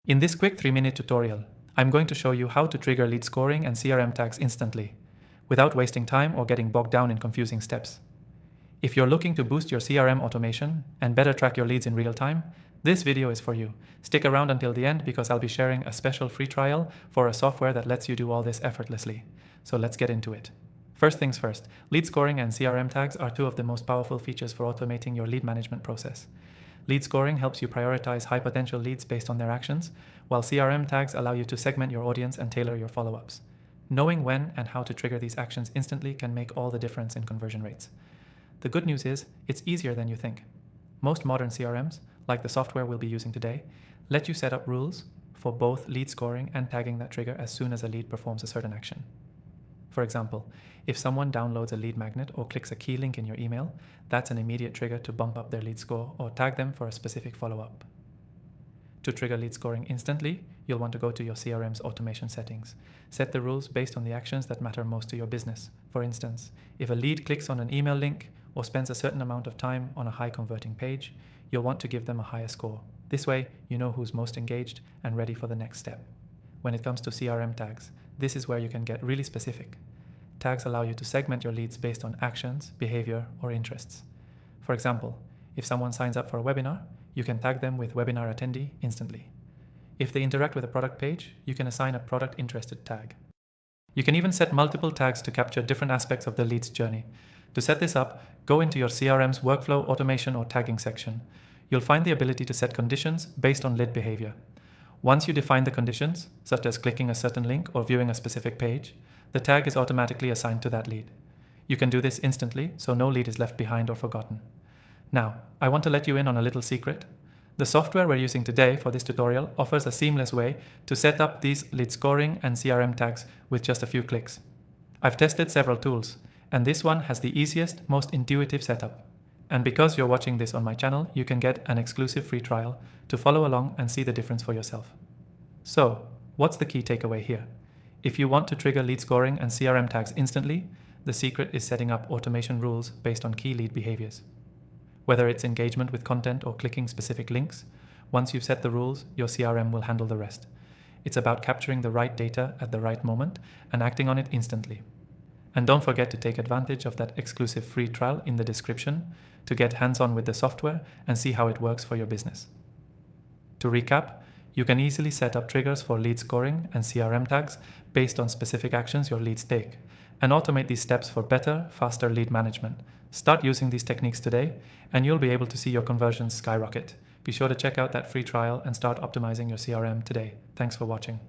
In this quick 3-minute tutorial, I'm going to show you how to trigger lead scoring and CRM tags instantly, without wasting time or getting bogged down in confusing steps. If you're looking to boost your CRM automation and better track your leads in real time, this video is for you. Stick around until the end because I'll be sharing a special free trial for a software that lets you do all this effortlessly. So let's get into it. First things first, lead scoring and CRM tags are two of the most powerful features for automating your lead management process. Lead scoring helps you prioritize high potential leads based on their actions, while CRM tags allow you to segment your audience and tailor your follow-ups. Knowing when and how to trigger these actions instantly can make all the difference in conversion rates. The good news is, it's easier than you think. Most modern CRMs, like the software we'll be using today, let you set up rules for both lead scoring and tagging that trigger as soon as a lead performs a certain action. For example, if someone downloads a lead magnet or clicks a key link in your email, that's an immediate trigger to bump up their lead score or tag them for a specific follow-up. To trigger lead scoring instantly, you'll want to go to your CRM's automation settings. Set the rules based on the actions that matter most to your business. For instance, if a lead clicks on an email link or spends a certain amount of time on a high converting page, you'll want to give them a higher score. This way, you know who's most engaged and ready for the next step. When it comes to CRM tags, this is where you can get really specific. Tags allow you to segment your leads based on actions, behavior, or interests. For example, if someone signs up for a webinar, you can tag them with webinar attendee instantly. If they interact with a product page, you can assign a product interested tag. You can even set multiple tags to capture different aspects of the lead's journey. To set this up, go into your CRM's workflow, automation, or tagging section. You'll find the ability to set conditions based on lead behavior. Once you define the conditions, such as clicking a certain link or viewing a specific page, the tag is automatically assigned to that lead. You can do this instantly, so no lead is left behind or forgotten. Now, I want to let you in on a little secret. The software we're using today for this tutorial offers a seamless way to set up these lead scoring and CRM tags with just a few clicks. I've tested several tools, and this one has the easiest, most intuitive setup. And because you're watching this on my channel, you can get an exclusive free trial to follow along and see the difference for yourself. So, what's the key takeaway here? If you want to trigger lead scoring and CRM tags instantly, the secret is setting up automation rules based on key lead behaviors. Whether it's engagement with content or clicking specific links, once you've set the rules, your CRM will handle the rest. It's about capturing the right data at the right moment and acting on it instantly. And don't forget to take advantage of that exclusive free trial in the description to get hands-on with the software and see how it works for your business. To recap, you can easily set up triggers for lead scoring and CRM tags based on specific actions your leads take, and automate these steps for better, faster lead management. Start using these techniques today, and you'll be able to see your conversions skyrocket. Be sure to check out that free trial and start optimizing your CRM today. Thanks for watching.